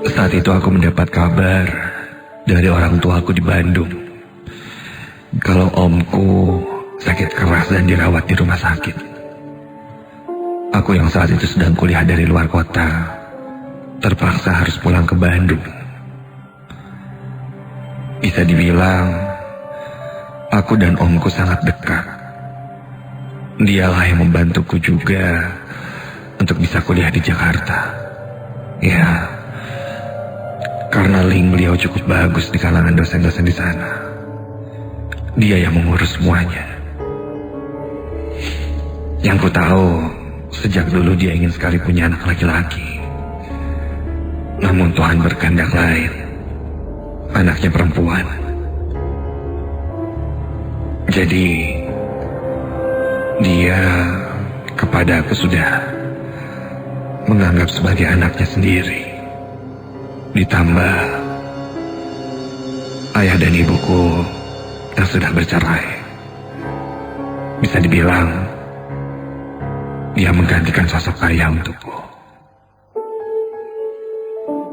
Saat itu aku mendapat kabar dari orang tuaku di Bandung kalau omku sakit keras dan dirawat di rumah sakit. Aku yang saat itu sedang kuliah dari luar kota terpaksa harus pulang ke Bandung. Bisa dibilang aku dan omku sangat dekat. Dialah yang membantuku juga untuk bisa kuliah di Jakarta. Ya, karena link beliau cukup bagus di kalangan dosen-dosen di sana. Dia yang mengurus semuanya. Yang ku tahu, sejak dulu dia ingin sekali punya anak laki-laki. Namun Tuhan berkehendak lain. Anaknya perempuan. Jadi, dia kepada aku sudah menganggap sebagai anaknya sendiri. Ditambah ayah dan ibuku yang sudah bercerai. Bisa dibilang dia menggantikan sosok ayah untukku.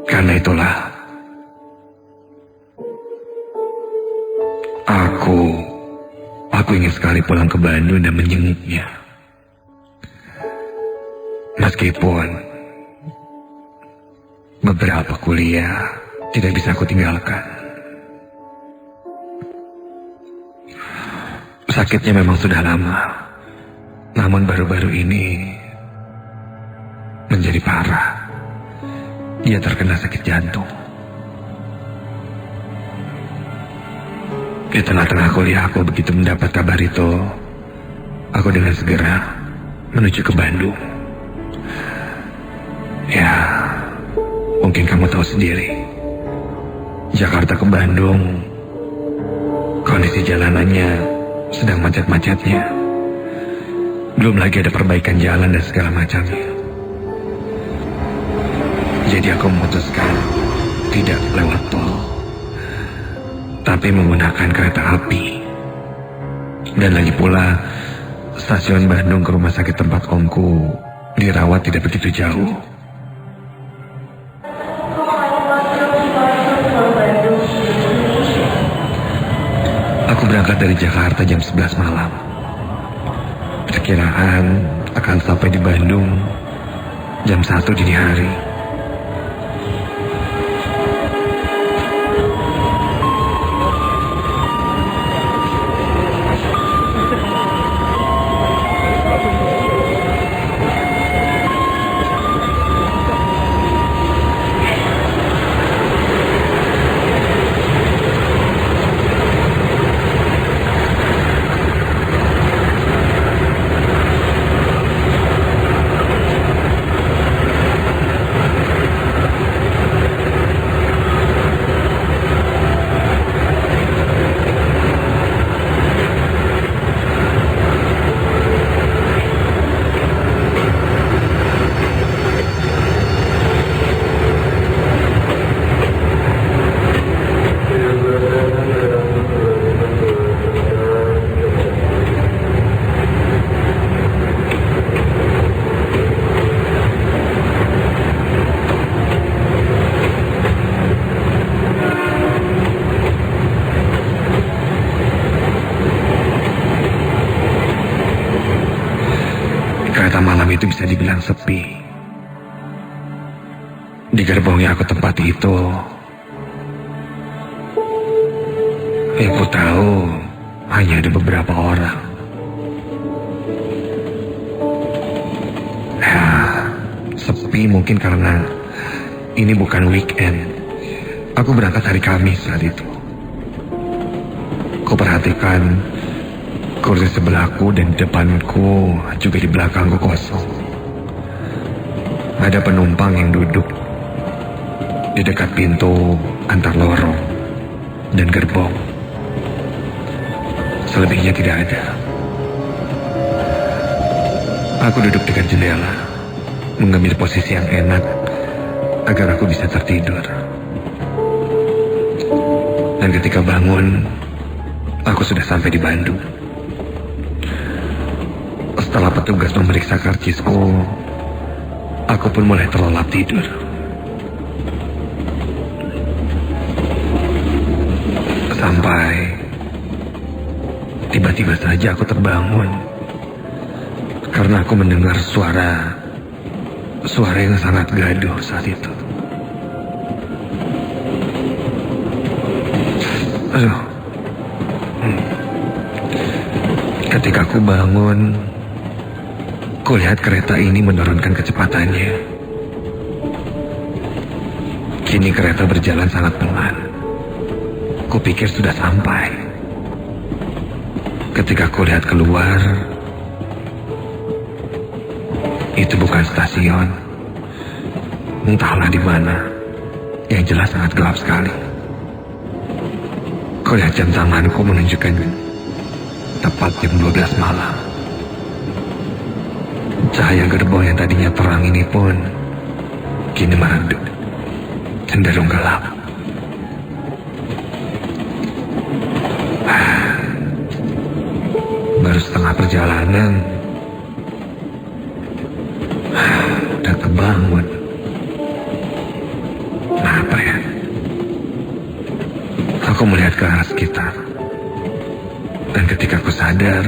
Karena itulah aku ingin sekali pulang ke Bandung dan menjenguknya. Meskipun beberapa kuliah tidak bisa aku tinggalkan. Sakitnya memang sudah lama, namun baru-baru ini menjadi parah. Dia terkena sakit jantung. Di tengah-tengah kuliah aku begitu mendapat kabar itu, aku dengan segera menuju ke Bandung. Ya, mungkin kamu tahu sendiri, Jakarta ke Bandung, kondisi jalanannya sedang macet-macetnya. Belum lagi ada perbaikan jalan dan segala macamnya. Jadi aku memutuskan tidak lewat tol, tapi menggunakan kereta api. Dan lagi pula, stasiun Bandung ke rumah sakit tempat omku dirawat tidak begitu jauh. Aku berangkat dari Jakarta jam 11 malam. Perkiraan akan sampai di Bandung jam 1 dini hari. Kereta malam itu bisa dibilang sepi. Di gerbong yang aku tempati itu, yang ku tahu hanya ada beberapa orang. Ya, sepi mungkin karena ini bukan weekend. Aku berangkat hari Kamis saat itu. Ku perhatikan kursi sebelahku dan depanku juga di belakangku kosong. Ada penumpang yang duduk di dekat pintu antar lorong dan gerbong. Selebihnya tidak ada. Aku duduk dekat jendela, mengambil posisi yang enak agar aku bisa tertidur. Dan ketika bangun, aku sudah sampai di Bandung. Setelah petugas memeriksa karcisku, aku pun mulai terlelap tidur. Sampai tiba-tiba saja aku terbangun karena aku mendengar suara yang sangat gaduh saat itu. Aduh. Ketika aku bangun, kulihat kereta ini menurunkan kecepatannya. Kini kereta berjalan sangat pelan. Kupikir sudah sampai. Ketika kulihat keluar, itu bukan stasiun. Entahlah di mana. Yang jelas sangat gelap sekali. Kulihat jam tanganku menunjukkan tepat jam 12 malam. Cahaya gerbong yang tadinya terang ini pun kini meredup, cenderung gelap. Baru setengah perjalanan udah kebangun. Kenapa ya? Aku melihat ke arah sekitar. Dan ketika aku sadar,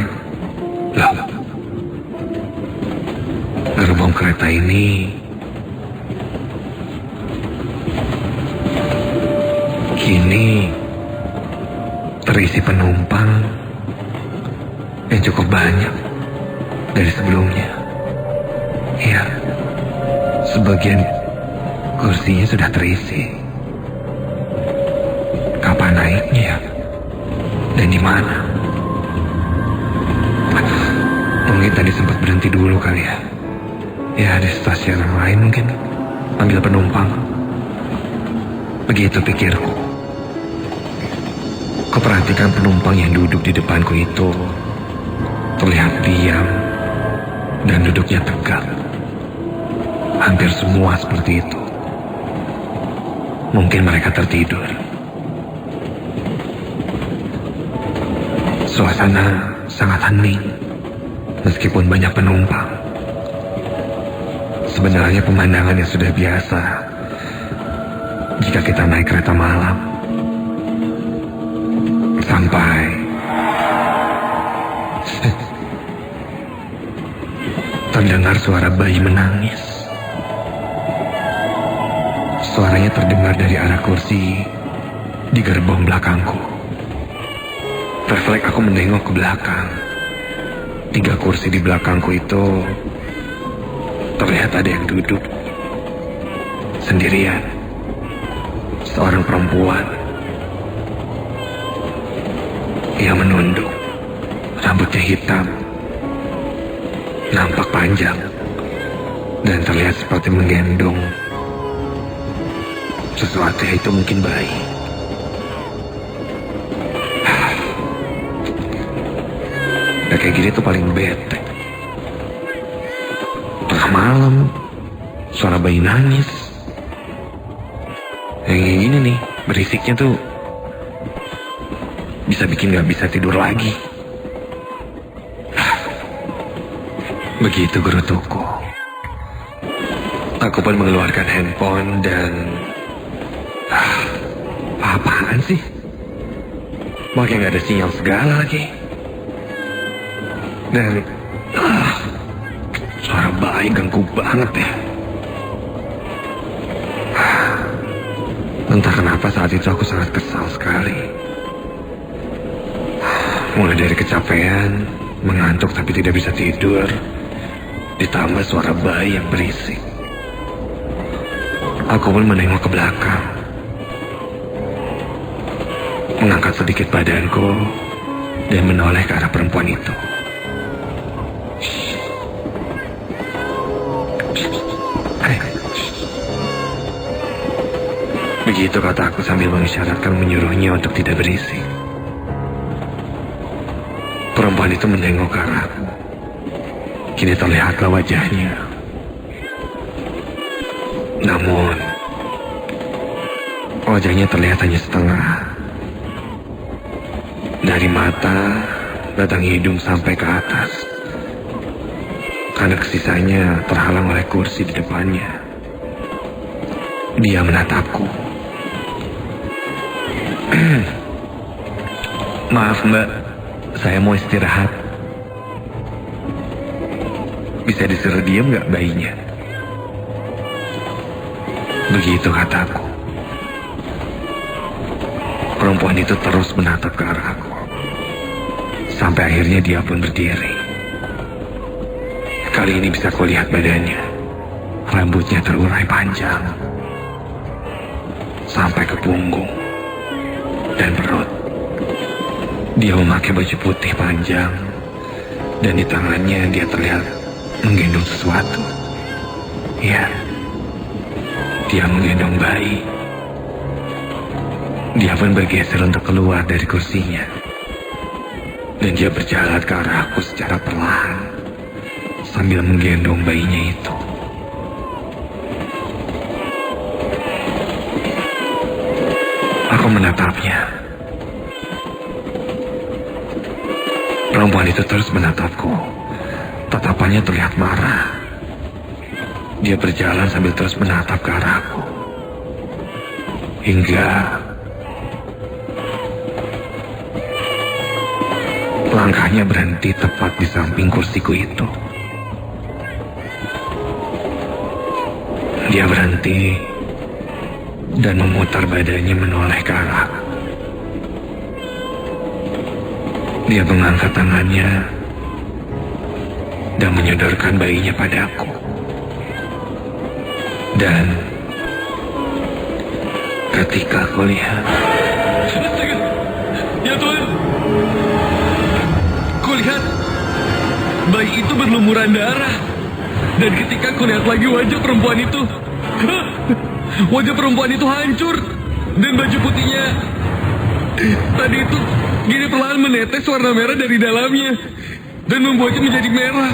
loh, gerbong kereta ini kini terisi penumpang yang cukup banyak dari sebelumnya. Iya, sebagian kursinya sudah terisi. Kapan naiknya ya? Dan di mana? Mungkin tadi sempat berhenti dulu kali ya. Ya di stasiun yang lain mungkin, ambil penumpang. Begitu pikirku. Kuperhatikan penumpang yang duduk di depanku itu terlihat diam dan duduknya tegak. Hampir semua seperti itu. Mungkin mereka tertidur. Suasana sangat hening, meskipun banyak penumpang. Sebenarnya pemandangan yang sudah biasa jika kita naik kereta malam. Sampai terdengar suara bayi menangis. Suaranya terdengar dari arah kursi di gerbong belakangku. Refleks aku menengok ke belakang. 3 kursi di belakangku itu terlihat ada yang duduk sendirian. Seorang perempuan. Ia menunduk. Rambutnya hitam. Nampak panjang. Dan terlihat seperti menggendong sesuatu, itu mungkin bayi. Udah kayak gini tuh paling bete. Tengah malam, suara bayi nangis. Yang kayak gini nih, berisiknya tuh bisa bikin gak bisa tidur lagi. Begitu gerutuku. Aku pun mengeluarkan handphone dan apaan sih? Makanya gak ada sinyal segala lagi. Dan suara bayi ganggu banget ya. Entah kenapa saat itu aku sangat kesal sekali. Mulai dari kecapean, mengantuk tapi tidak bisa tidur, ditambah suara bayi yang berisik. Aku pun menengok ke belakang, mengangkat sedikit badanku dan menoleh ke arah perempuan itu. Begitu kataku sambil mengisyaratkan menyuruhnya untuk tidak berisik. Perempuan itu menengok ke arahku. Kini terlihatlah wajahnya. Namun, wajahnya terlihat hanya setengah. Dari mata, batang hidung sampai ke atas. Karena sisanya terhalang oleh kursi di depannya. Dia menatapku. Maaf Mbak, saya mau istirahat. Bisa disuruh diam nggak bayinya? Begitu kataku. Perempuan itu terus menatap ke arahku. Sampai akhirnya dia pun berdiri. Kali ini bisa kulihat badannya. Rambutnya terurai panjang. Sampai ke punggung dan perut. Dia memakai baju putih panjang. Dan di tangannya dia terlihat menggendong sesuatu. Ya, dia menggendong bayi. Dia pun bergeser untuk keluar dari kursinya. Dan dia berjalan ke arahku secara perlahan sambil menggendong bayinya itu. Aku menatapnya. Perempuan itu terus menatapku. Tatapannya terlihat marah. Dia berjalan sambil terus menatap ke arahku. Hingga langkahnya berhenti tepat di samping kursiku itu. Dia berhenti dan memutar badannya menoleh ke arahku. Dia mengangkat tangannya dan menyodorkan bayinya padaku. Dan ketika aku lihat, ya Tuhan, kulihat bayi itu berlumuran darah. Dan ketika kulihat lagi wajah perempuan itu, wajah perempuan itu hancur. Dan baju putihnya tadi itu gini perlahan menetes warna merah dari dalamnya. Dan membuatnya menjadi merah.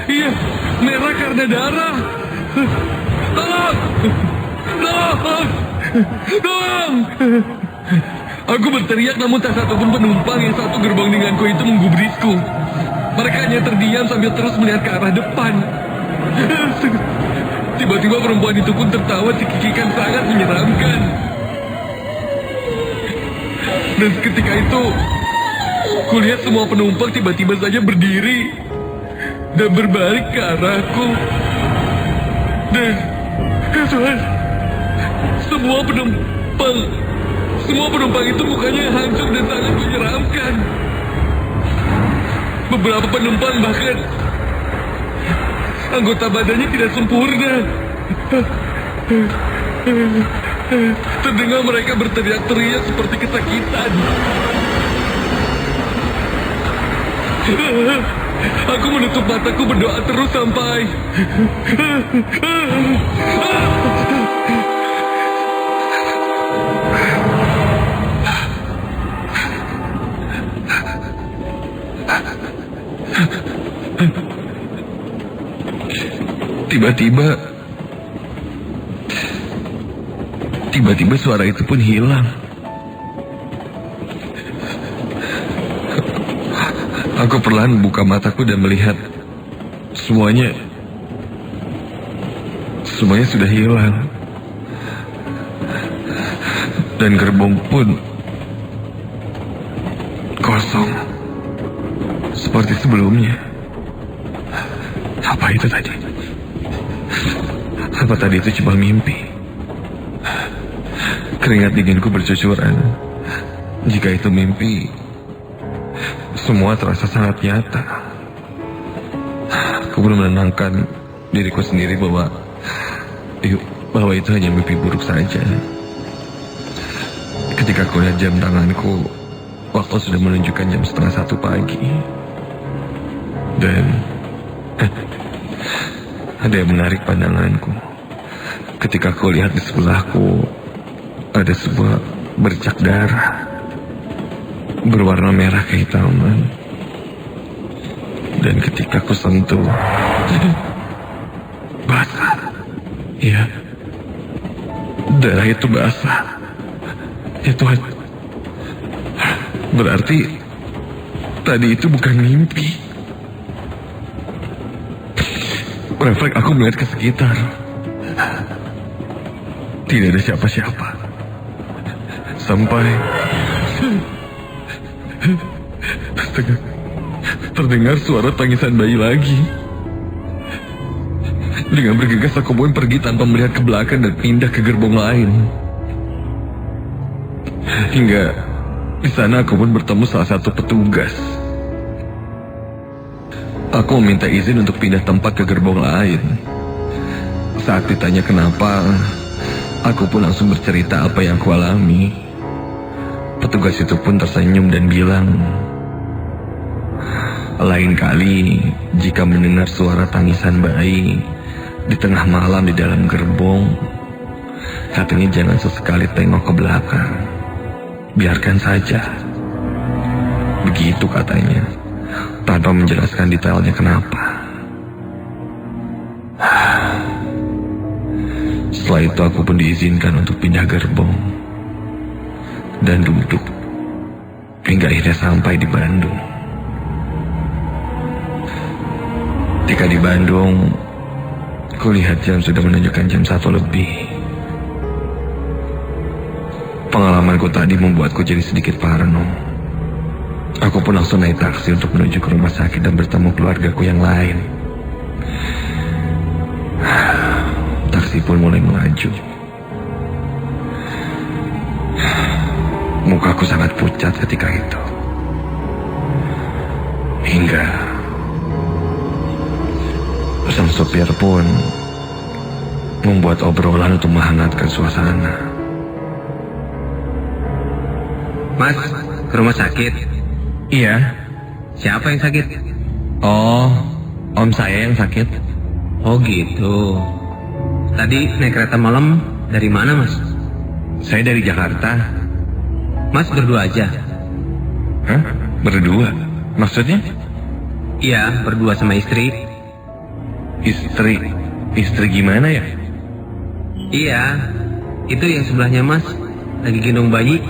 Iya, merah karena darah. Tolong! Tolong! Tolong! Aku berteriak namun tak satupun penumpang yang satu gerbong denganku itu menggubrisku. Mereka hanya terdiam sambil terus melihat ke arah depan. Tiba-tiba perempuan itu pun tertawa cekikikan sangat menyeramkan. Dan ketika itu, kulihat semua penumpang tiba-tiba saja berdiri dan berbalik ke arahku. Dan, ya Tuhan, semua penumpang itu mukanya hancur dan sangat menyeramkan. Beberapa penumpang bahkan anggota badannya tidak sempurna. Terdengar mereka berteriak-teriak seperti kesakitan. Aku menutup mataku berdoa terus sampai Tiba-tiba suara itu pun hilang. Aku perlahan membuka mataku dan melihat semuanya sudah hilang. Dan gerbong pun kosong seperti sebelumnya. Apa itu tadi? Apa tadi itu cuma mimpi? Keringat dinganku bercucuran. Jika itu mimpi, semua terasa sangat nyata. Aku belum menenangkan diriku sendiri bahwa itu hanya mimpi buruk saja. Ketika aku lihat jam tanganku, waktu sudah menunjukkan jam 1:30 pagi. Dan ada yang menarik pandanganku. Ketika aku lihat di sebelahku, ada sebuah bercak darah berwarna merah kehitaman. Dan ketika aku sentuh, basah. Ya, darah itu basah. Ya Tuhan, berarti tadi itu bukan mimpi. Refleks aku melihat ke sekitar. Tidak ada siapa-siapa. Sampai Astaga, terdengar suara tangisan bayi lagi. Dengan bergegas aku pun pergi tanpa melihat ke belakang dan pindah ke gerbong lain. Hingga di sana aku pun bertemu salah satu petugas. Aku meminta izin untuk pindah tempat ke gerbong lain. Saat ditanya kenapa, aku pun langsung bercerita apa yang aku alami. Petugas itu pun tersenyum dan bilang, lain kali jika mendengar suara tangisan bayi di tengah malam di dalam gerbong, katanya jangan sesekali tengok ke belakang. Biarkan saja. Begitu katanya, tanpa menjelaskan detailnya kenapa. Setelah itu aku pun diizinkan untuk pindah gerbong dan duduk hingga akhirnya sampai di Bandung. Ketika di Bandung, kulihat jam sudah menunjukkan jam 1 lebih. Pengalamanku tadi membuatku jadi sedikit parno. Aku pun langsung naik taksi untuk menuju ke rumah sakit dan bertemu keluargaku yang lain. Taksi pun mulai melaju. Mukaku sangat pucat ketika itu. Hingga sang sopir pun membuat obrolan untuk menghangatkan suasana. Mas, ke rumah sakit? Iya. Siapa yang sakit? Oh, om saya yang sakit. Oh gitu. Tadi naik kereta malam dari mana, Mas? Saya dari Jakarta. Mas berdua aja? Hah? Berdua? Maksudnya? Iya, berdua sama istri. Istri gimana ya? Iya, itu yang sebelahnya Mas, lagi gendong bayi.